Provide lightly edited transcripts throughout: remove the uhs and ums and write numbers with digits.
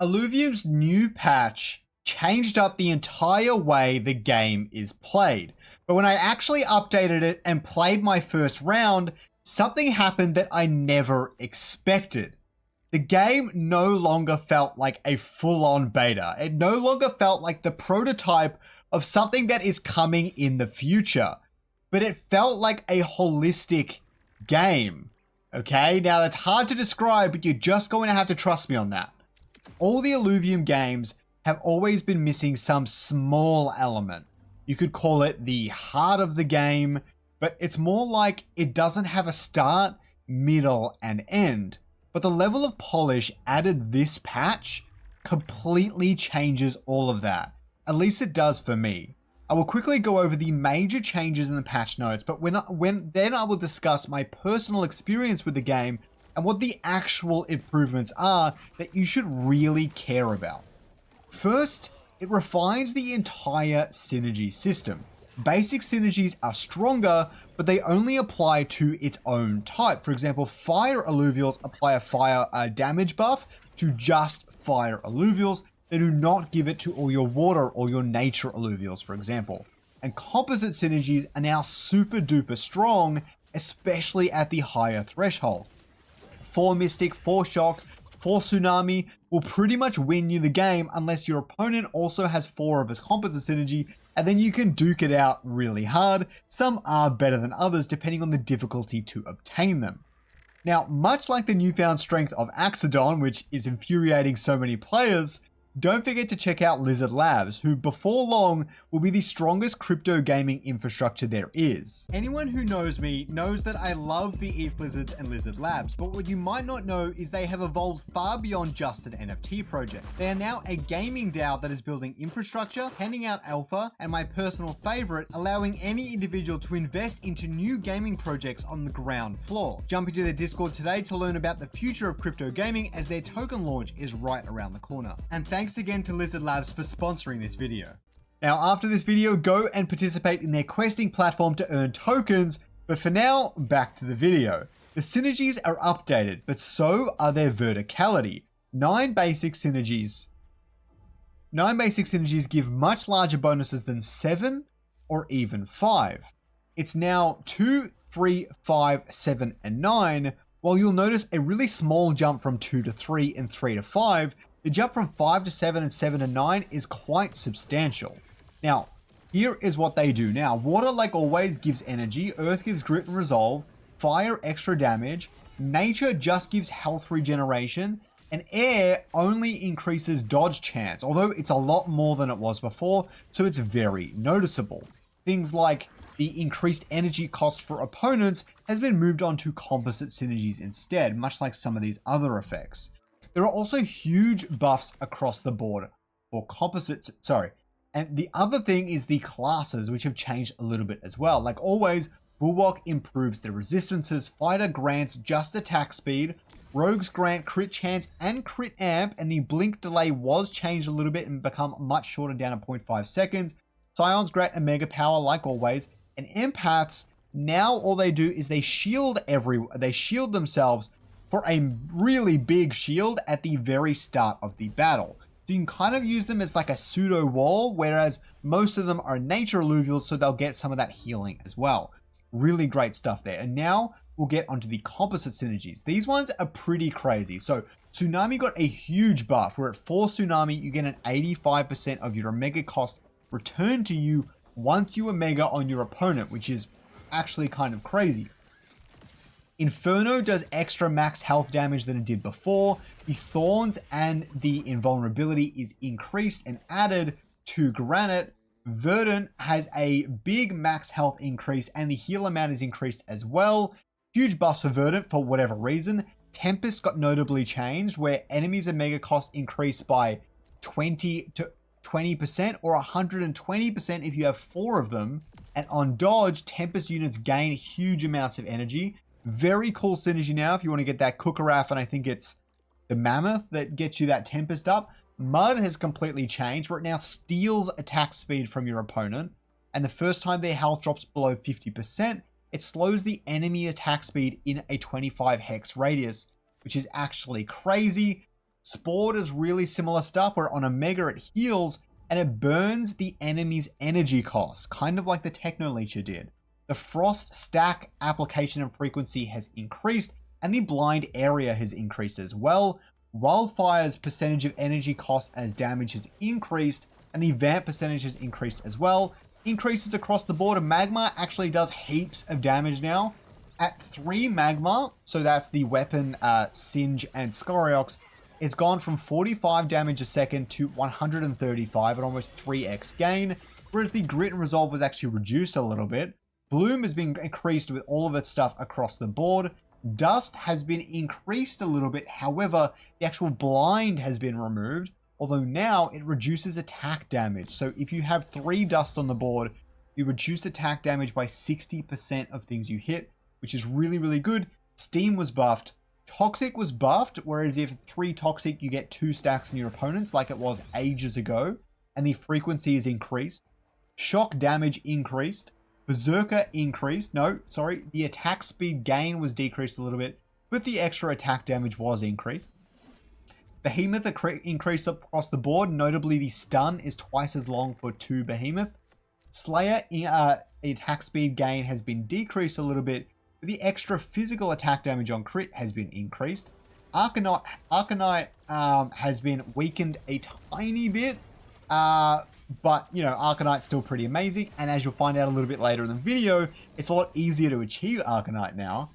Illuvium's new patch changed up the entire way the game is played. But when I actually updated it and played my first round, something happened that I never expected. The game no longer felt like a full-on beta. It no longer felt like the prototype of something that is coming in the future. But it felt like a holistic game. Okay, now that's hard to describe, but you're just going to have to trust me on that. All the Illuvium games have always been missing some small element. You could call it the heart of the game, but it's more like it doesn't have a start, middle, and end. But the level of polish added this patch completely changes all of that. At least it does for me. I will quickly go over the major changes in the patch notes, but then I will discuss my personal experience with the game and what the actual improvements are that you should really care about. First, it refines the entire synergy system. Basic synergies are stronger, but they only apply to its own type. For example, fire alluvials apply a fire damage buff to just fire alluvials. They do not give it to all your water or your nature alluvials, for example. And composite synergies are now super duper strong, especially at the higher threshold. 4 Mystic, 4 Shock, 4 Tsunami will pretty much win you the game unless your opponent also has 4 of his composite synergy, and then you can duke it out really hard. Some are better than others depending on the difficulty to obtain them. Now, much like the newfound strength of Axodon, which is infuriating so many players, don't forget to check out Lizard Labs, who before long will be the strongest crypto gaming infrastructure there is. Anyone who knows me knows that I love the ETH Lizards and Lizard Labs, but what you might not know is they have evolved far beyond just an NFT project. They are now a gaming DAO that is building infrastructure, handing out alpha, and my personal favorite, allowing any individual to invest into new gaming projects on the ground floor. Jump into their Discord today to learn about the future of crypto gaming, as their token launch is right around the corner. And thanks again to Lizard Labs for sponsoring this video. Now, after this video, go and participate in their questing platform to earn tokens, but for now, back to the video. The synergies are updated, but so are their verticality. 9 basic synergies give much larger bonuses than 7 or even 5. It's now 2, 3, 5, 7, and 9, while you'll notice a really small jump from 2 to 3 and 3 to 5. The jump from 5 to 7 and 7 to 9 is quite substantial. Now, here is what they do. Now, water, like always, gives energy, earth gives grit and resolve, fire extra damage, nature just gives health regeneration, and air only increases dodge chance, although it's a lot more than it was before, so it's very noticeable. Things like the increased energy cost for opponents has been moved on to composite synergies instead, much like some of these other effects. There are also huge buffs across the board for composites, and the other thing is the classes, which have changed a little bit as well. Like always, Bulwark improves their resistances, Fighter grants just attack speed, Rogues grant crit chance and crit amp, and the blink delay was changed a little bit and become much shorter, down to 0.5 seconds. Scions grant a mega power like always, and Empaths, now all they do is they shield themselves for a really big shield at the very start of the battle. So you can kind of use them as like a pseudo wall, whereas most of them are nature alluvials, so they'll get some of that healing as well. Really great stuff there. And now we'll get onto the composite synergies. These ones are pretty crazy. So Tsunami got a huge buff, where at 4 Tsunami, you get an 85% of your Omega cost returned to you once you Omega on your opponent, which is actually kind of crazy. Inferno does extra max health damage than it did before. The Thorns and the Invulnerability is increased and added to Granite. Verdant has a big max health increase, and the heal amount is increased as well. Huge buffs for Verdant for whatever reason. Tempest got notably changed, where enemies Omega cost increased by 20% or 120% if you have 4 of them. And on dodge, Tempest units gain huge amounts of energy. Very cool synergy now if you want to get that Kukarath, and I think it's the Mammoth that gets you that Tempest up. Mud has completely changed, where it now steals attack speed from your opponent, and the first time their health drops below 50%, it slows the enemy attack speed in a 25 hex radius, which is actually crazy. Spore does really similar stuff where on Omega it heals and it burns the enemy's energy cost, kind of like the Techno Leecher did. The Frost stack application and frequency has increased, and the blind area has increased as well. Wildfire's percentage of energy cost as damage has increased, and the Vamp percentage has increased as well. Increases across the board, and Magma actually does heaps of damage now. At 3 Magma, so that's the weapon, Singe and Scoriox, it's gone from 45 damage a second to 135 at almost 3x gain, whereas the Grit and Resolve was actually reduced a little bit. Bloom has been increased with all of its stuff across the board. Dust has been increased a little bit, however, the actual blind has been removed, although now it reduces attack damage. So if you have 3 Dust on the board, you reduce attack damage by 60% of things you hit, which is really, really good. Steam was buffed. Toxic was buffed, whereas if 3 Toxic, you get 2 stacks on your opponents like it was ages ago, and the frequency is increased. Shock damage increased. Berserker increased. No, sorry, the attack speed gain was decreased a little bit, but the extra attack damage was increased. Behemoth increased across the board, notably the stun is twice as long for 2 Behemoth. Slayer attack speed gain has been decreased a little bit, but the extra physical attack damage on crit has been increased. Arcanite has been weakened a tiny bit, but, you know, Arcanite's still pretty amazing, and as you'll find out a little bit later in the video, it's a lot easier to achieve Arcanite now.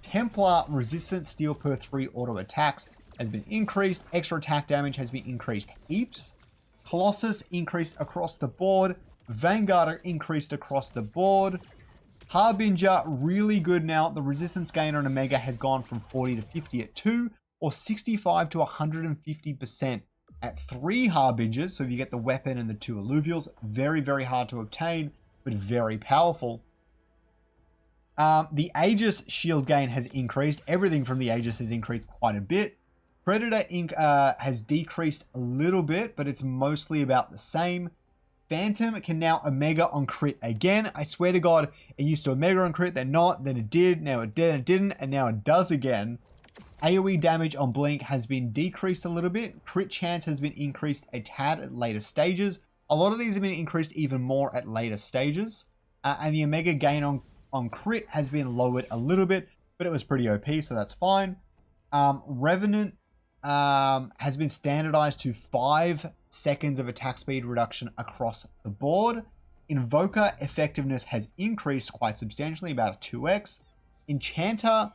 Templar resistance steal per 3 auto attacks has been increased. Extra attack damage has been increased heaps. Colossus increased across the board. Vanguard increased across the board. Harbinger, really good now. The resistance gain on Omega has gone from 40 to 50 at 2, or 65 to 150% at 3 Harbingers. So if you get the weapon and the 2 Alluvials, very, very hard to obtain, but very powerful. The Aegis shield gain has increased. Everything from the Aegis has increased quite a bit. Predator has decreased a little bit, but it's mostly about the same. Phantom can now Omega on crit again. I swear to God, it used to Omega on crit, then not, then it did, now it did, it didn't, and now it does again. AoE damage on Blink has been decreased a little bit. Crit chance has been increased a tad at later stages. A lot of these have been increased even more at later stages. And the Omega gain on crit has been lowered a little bit, but it was pretty OP, so that's fine. Revenant has been standardized to 5 seconds of attack speed reduction across the board. Invoker effectiveness has increased quite substantially, about a 2x. Enchanter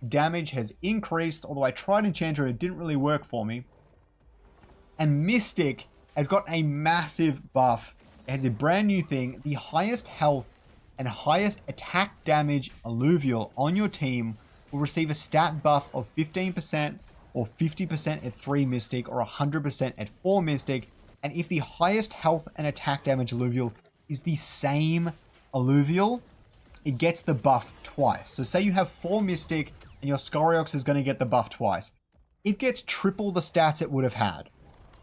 damage has increased, although I tried Enchanter and it didn't really work for me. And Mystic has got a massive buff. It has a brand new thing. The highest health and highest attack damage Alluvial on your team will receive a stat buff of 15%, or 50% at 3 Mystic, or 100% at 4 Mystic. And if the highest health and attack damage Alluvial is the same Alluvial, it gets the buff twice. So say you have 4 Mystic and your Scoriox is going to get the buff twice. It gets triple the stats it would have had.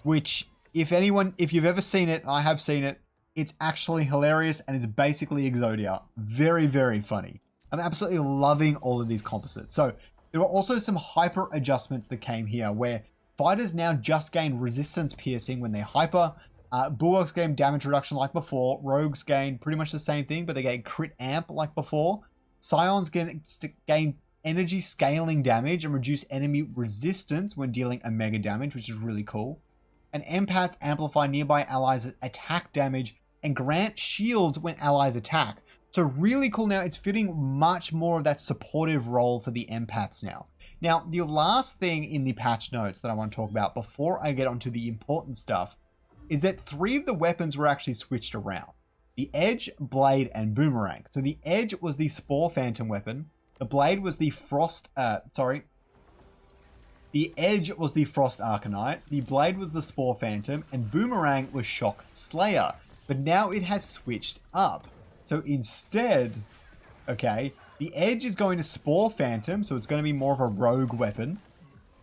Which, if you've ever seen it, I have seen it, it's actually hilarious and it's basically Exodia. Very, very funny. I'm absolutely loving all of these composites. So there were also some hyper adjustments that came here where fighters now just gain resistance piercing when they hyper. Bulwarks gain damage reduction like before. Rogues gain pretty much the same thing, but they gain crit amp like before. Scions gain energy scaling damage and reduce enemy resistance when dealing Omega damage, which is really cool. And Empaths amplify nearby allies' attack damage and grant shields when allies attack. So really cool now. It's fitting much more of that supportive role for the Empaths now. Now, the last thing in the patch notes that I want to talk about before I get onto the important stuff is that 3 of the weapons were actually switched around. The Edge, Blade, and Boomerang. So the Edge was the Spore Phantom weapon. The Blade was the The Edge was the Frost Arcanite. The Blade was the Spore Phantom. And Boomerang was Shock Slayer. But now it has switched up. So instead, okay, the Edge is going to Spore Phantom, so it's going to be more of a rogue weapon.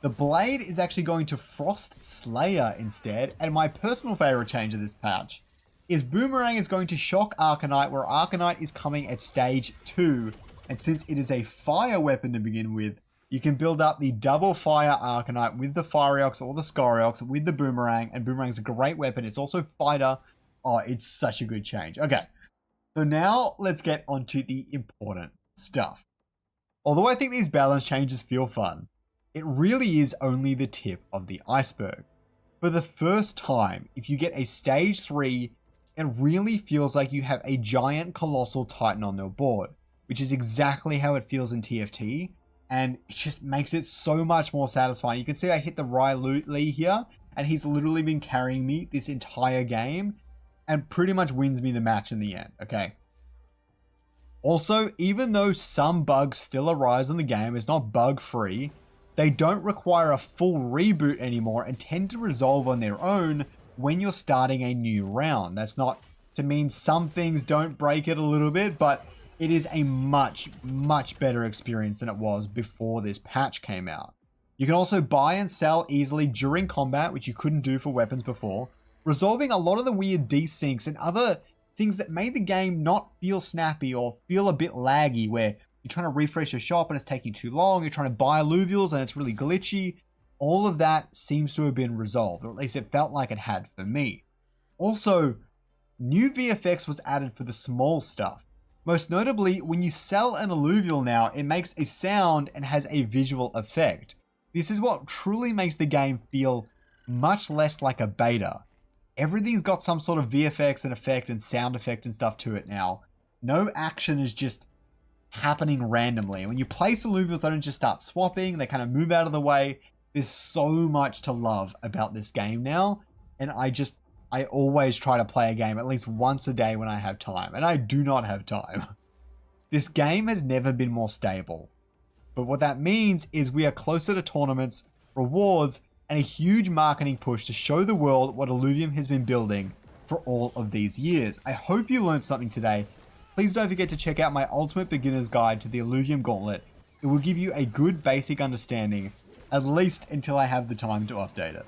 The Blade is actually going to Frost Slayer instead, and my personal favorite change of this patch is Boomerang is going to Shock Arcanite, where Arcanite is coming at stage 2, and since it is a fire weapon to begin with, You can build up the double fire Arcanite with the Firiox or the Scoriox with the Boomerang, and Boomerang's a great weapon. It's also fighter. Oh, it's such a good change. Okay, so now let's get onto the important stuff. Although I think these balance changes feel fun, it really is only the tip of the iceberg. For the first time, if you get a stage 3, it really feels like you have a giant colossal titan on your board, which is exactly how it feels in TFT, and it just makes it so much more satisfying. You can see I hit the Riley here, and he's literally been carrying me this entire game, and pretty much wins me the match in the end, okay? Also, even though some bugs still arise in the game, it's not bug-free, they don't require a full reboot anymore and tend to resolve on their own when you're starting a new round. That's not to mean some things don't break it a little bit, but it is a much, much better experience than it was before this patch came out. You can also buy and sell easily during combat, which you couldn't do for weapons before, resolving a lot of the weird desyncs and other things that made the game not feel snappy or feel a bit laggy, where you're trying to refresh your shop and it's taking too long, you're trying to buy alluvials and it's really glitchy. All of that seems to have been resolved, or at least it felt like it had for me. Also, new VFX was added for the small stuff. Most notably, when you sell an alluvial now, it makes a sound and has a visual effect. This is what truly makes the game feel much less like a beta. Everything's got some sort of VFX and effect and sound effect and stuff to it now. No action is just happening randomly. When you place alluvials, they don't just start swapping, they kind of move out of the way. There's so much to love about this game now, and I always try to play a game at least once a day when I have time, and I do not have time. This game has never been more stable, but what that means is we are closer to tournaments, rewards, and a huge marketing push to show the world what Illuvium has been building for all of these years. I hope you learned something today. Please don't forget to check out my Ultimate Beginner's Guide to the Illuvium Gauntlet. It will give you a good basic understanding, at least until I have the time to update it.